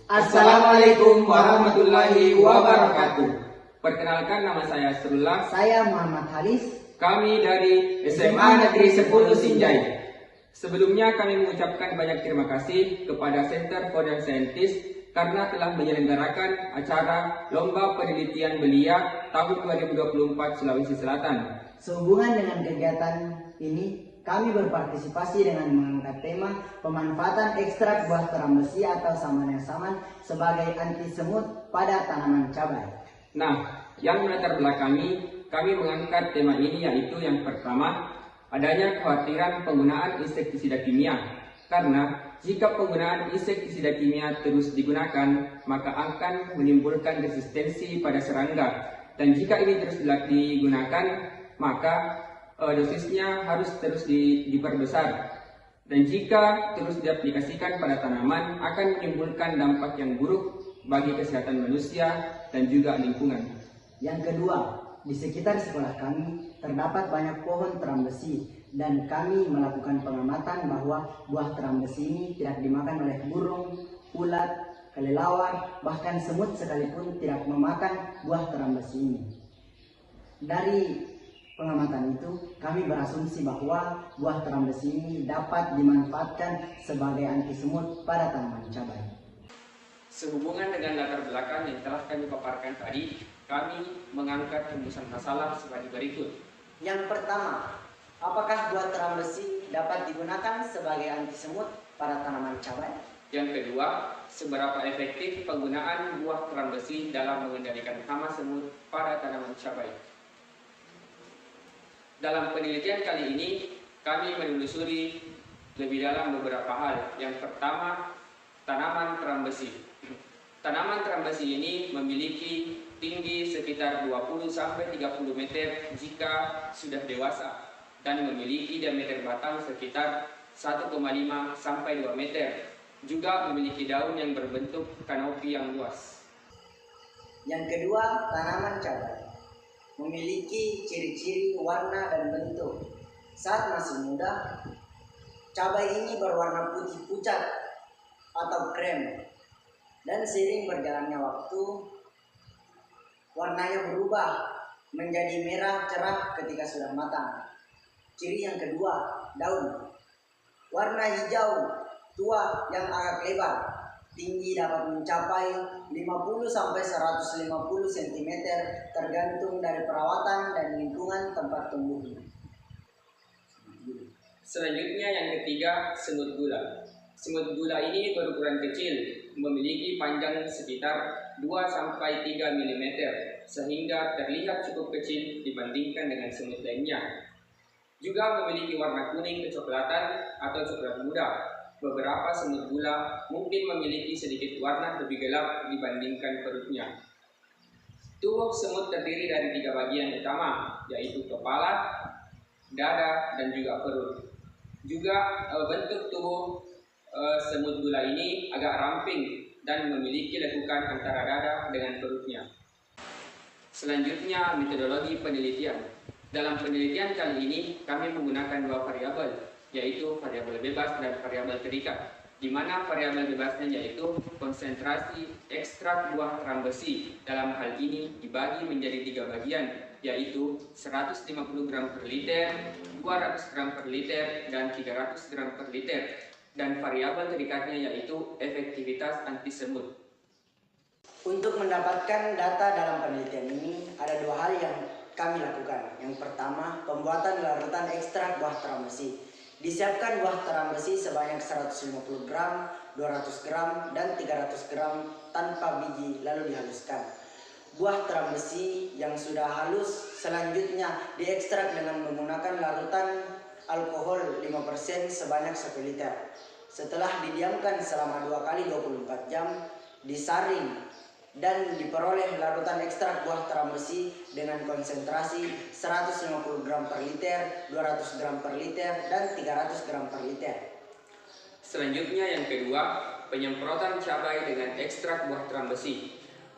Assalamualaikum warahmatullahi wabarakatuh. Perkenalkan, nama saya Asrullah. Saya Muhammad Halis. Kami dari SMA Negeri 10 Sinjai. Sebelumnya kami mengucapkan banyak terima kasih kepada Center for Young Scientists karena telah menyelenggarakan acara Lomba Penelitian Belia tahun 2024 Sulawesi Selatan. Sehubungan dengan kegiatan ini, kami berpartisipasi dengan mengangkat tema pemanfaatan ekstrak buah terang besi atau saman sebagai anti semut pada tanaman cabai. Nah, yang melatar belakangi kami mengangkat tema ini yaitu yang pertama, adanya kekhawatiran penggunaan insektisida kimia. Karena jika penggunaan insektisida kimia terus digunakan, maka akan menimbulkan resistensi pada serangga. Dan jika ini terus digunakan, maka dosisnya harus terus diperbesar. Dan jika terus diaplikasikan pada tanaman, akan menimbulkan dampak yang buruk bagi kesehatan manusia dan juga lingkungan. Yang kedua, di sekitar sekolah kami terdapat banyak pohon terang besi dan kami melakukan pengamatan bahwa buah terang besi ini tidak dimakan oleh burung, ulat, kelelawar, bahkan semut sekalipun tidak memakan buah terang besi ini. Dari pengamatan itu, kami berasumsi bahwa buah terang besi ini dapat dimanfaatkan sebagai anti semut pada tanaman cabai. Sehubungan dengan latar belakang yang telah kami paparkan tadi, kami mengangkat rumusan masalah sebagai berikut. Yang pertama, apakah buah terang besi dapat digunakan sebagai anti semut pada tanaman cabai? Yang kedua, seberapa efektif penggunaan buah terang besi dalam mengendalikan hama semut pada tanaman cabai? Dalam penelitian kali ini, kami menelusuri lebih dalam beberapa hal. Yang pertama, tanaman terang besi. Tanaman terang besi ini memiliki tinggi sekitar 20-30 meter jika sudah dewasa dan memiliki diameter batang sekitar 1,5 sampai 2 meter. Juga memiliki daun yang berbentuk kanopi yang luas. Yang kedua, tanaman cabai memiliki ciri-ciri warna dan bentuk. Saat masih muda, cabai ini berwarna putih pucat atau krem, dan seiring berjalannya waktu, warnanya berubah menjadi merah cerah ketika sudah matang. Ciri yang kedua, daun. Warna hijau tua yang agak lebar, tinggi dapat mencapai 50-150 cm tergantung dari perawatan dan lingkungan tempat tumbuhnya. Selanjutnya yang ketiga, semut gula. Semut gula ini berukuran kecil, memiliki panjang sekitar 2-3 mm, sehingga terlihat cukup kecil dibandingkan dengan semut lainnya. Juga memiliki warna kuning kecoklatan atau coklat muda. Beberapa semut gula mungkin memiliki sedikit warna lebih gelap dibandingkan perutnya. Tubuh semut terdiri dari 3 bagian utama, yaitu kepala, dada, dan juga perut. Juga bentuk tubuh semut gula ini agak ramping dan memiliki lekukan antara dada dengan perutnya. Selanjutnya, metodologi penelitian. Dalam penelitian kali ini, kami menggunakan 2 variabel, yaitu variabel bebas dan variabel terikat, di mana variabel bebasnya yaitu konsentrasi ekstrak buah terang besi. Dalam hal ini dibagi menjadi 3 bagian, yaitu 150 gram per liter, 200 gram per liter, dan 300 gram per liter. Dan variabel terikatnya yaitu efektivitas anti semut. Untuk mendapatkan data dalam penelitian ini, ada 2 hal yang kami lakukan. Yang pertama, pembuatan larutan ekstrak buah terang besi. Disiapkan buah terang besi sebanyak 150 gram, 200 gram, dan 300 gram tanpa biji lalu dihaluskan. Buah terang besi yang sudah halus selanjutnya diekstrak dengan menggunakan larutan alkohol 5% sebanyak 1 liter. Setelah didiamkan selama 2 kali 24 jam, disaring dan diperoleh larutan ekstrak buah terang besi dengan konsentrasi 150 gram per liter, 200 gram per liter, dan 300 gram per liter. Selanjutnya yang kedua, penyemprotan cabai dengan ekstrak buah terang besi.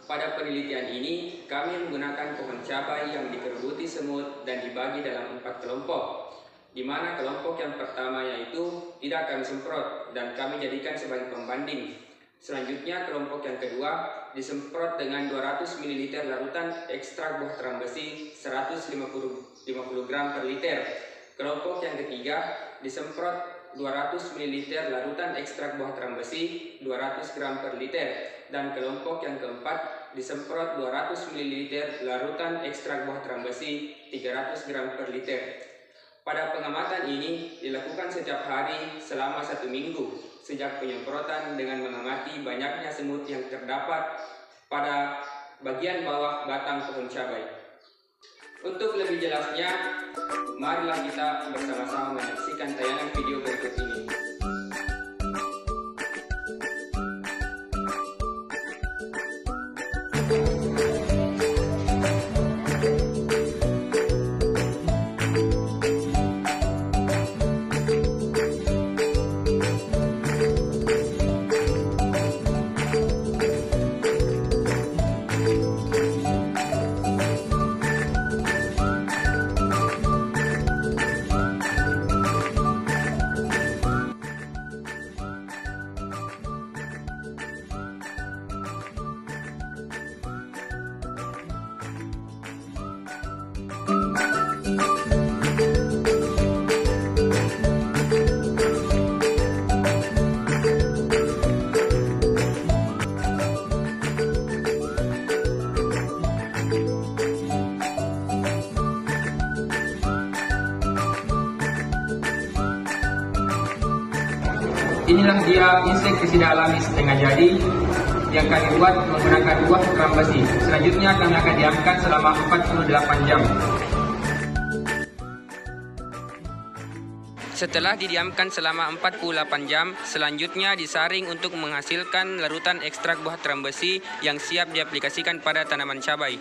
Pada penelitian ini, kami menggunakan pohon cabai yang dikerubuti semut dan dibagi dalam 4 kelompok, di mana kelompok yang pertama yaitu tidak kami semprot dan kami jadikan sebagai pembanding. Selanjutnya kelompok yang kedua disemprot dengan 200 ml larutan ekstrak buah tiram besi 150 gram per liter. Kelompok yang ketiga disemprot 200 ml larutan ekstrak buah tiram besi 200 gram per liter. Dan kelompok yang keempat disemprot 200 ml larutan ekstrak buah tiram besi 300 gram per liter. Pada pengamatan ini dilakukan setiap hari selama 1 minggu sejak penyemprotan dengan mengamati banyaknya semut yang terdapat pada bagian bawah batang pohon cabai. Untuk lebih jelasnya, marilah kita bersama-sama menyaksikan tayangan video berikut ini. Inilah dia insektisida alami setengah jadi yang kami buat menggunakan buah tiram besi. Selanjutnya kami akan diamkan selama 48 jam. Setelah didiamkan selama 48 jam, selanjutnya disaring untuk menghasilkan larutan ekstrak buah tiram besi yang siap diaplikasikan pada tanaman cabai.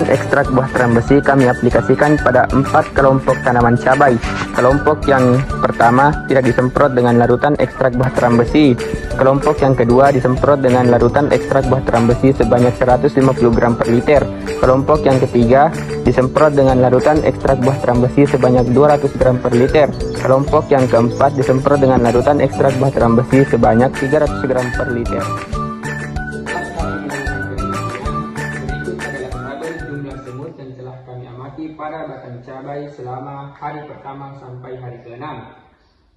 Ekstrak buah tiram besi kami aplikasikan pada 4 kelompok tanaman cabai. Kelompok yang pertama tidak disemprot dengan larutan ekstrak buah tiram besi. Kelompok yang kedua disemprot dengan larutan ekstrak buah tiram besi sebanyak 150 gram per liter. Kelompok yang ketiga disemprot dengan larutan ekstrak buah tiram besi sebanyak 200 gram per liter. Kelompok yang keempat disemprot dengan larutan ekstrak buah tiram besi sebanyak 300 gram per liter. Pada batang cabai selama hari pertama sampai hari ke-6.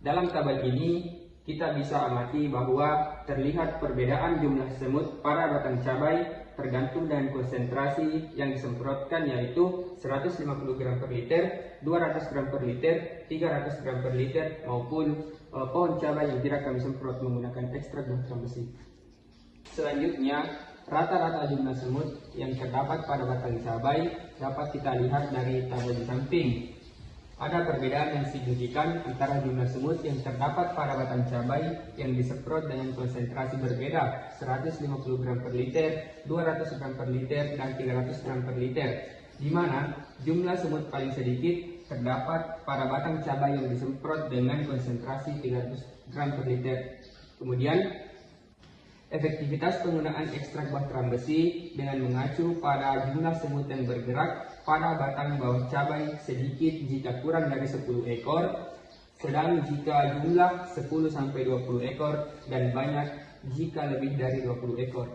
Dalam tabel ini kita bisa amati bahwa terlihat perbedaan jumlah semut pada batang cabai tergantung dengan konsentrasi yang disemprotkan, yaitu 150 gram per liter, 200 gram per liter, 300 gram per liter, maupun pohon cabai yang tidak kami semprot menggunakan ekstrak buah tiram besi. Selanjutnya, rata-rata jumlah semut yang terdapat pada batang cabai dapat kita lihat dari tabel di samping. Ada perbedaan yang signifikan antara jumlah semut yang terdapat pada batang cabai yang disemprot dengan konsentrasi berbeda, 150 gram per liter, 200 gram per liter, dan 300 gram per liter, di mana jumlah semut paling sedikit terdapat pada batang cabai yang disemprot dengan konsentrasi 300 gram per liter. Kemudian, efektivitas penggunaan ekstrak buah tiram besi dengan mengacu pada jumlah semut yang bergerak pada batang bawah cabai sedikit jika kurang dari 10 ekor, sedang jika jumlah 10-20 ekor, dan banyak jika lebih dari 20 ekor.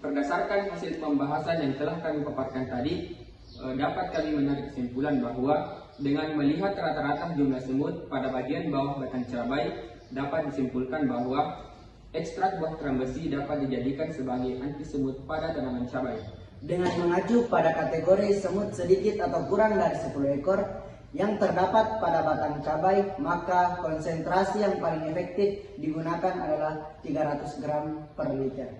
Berdasarkan hasil pembahasan yang telah kami paparkan tadi, dapat kami menarik kesimpulan bahwa dengan melihat rata-rata jumlah semut pada bagian bawah batang cabai, dapat disimpulkan bahwa ekstrak buah tiram besi dapat dijadikan sebagai anti semut pada tanaman cabai. Dengan mengacu pada kategori semut sedikit atau kurang dari 10 ekor yang terdapat pada batang cabai, maka konsentrasi yang paling efektif digunakan adalah 300 gram per liter.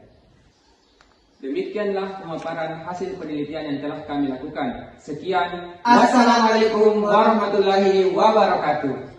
Demikianlah pemaparan hasil penelitian yang telah kami lakukan. Sekian. Assalamualaikum warahmatullahi wabarakatuh.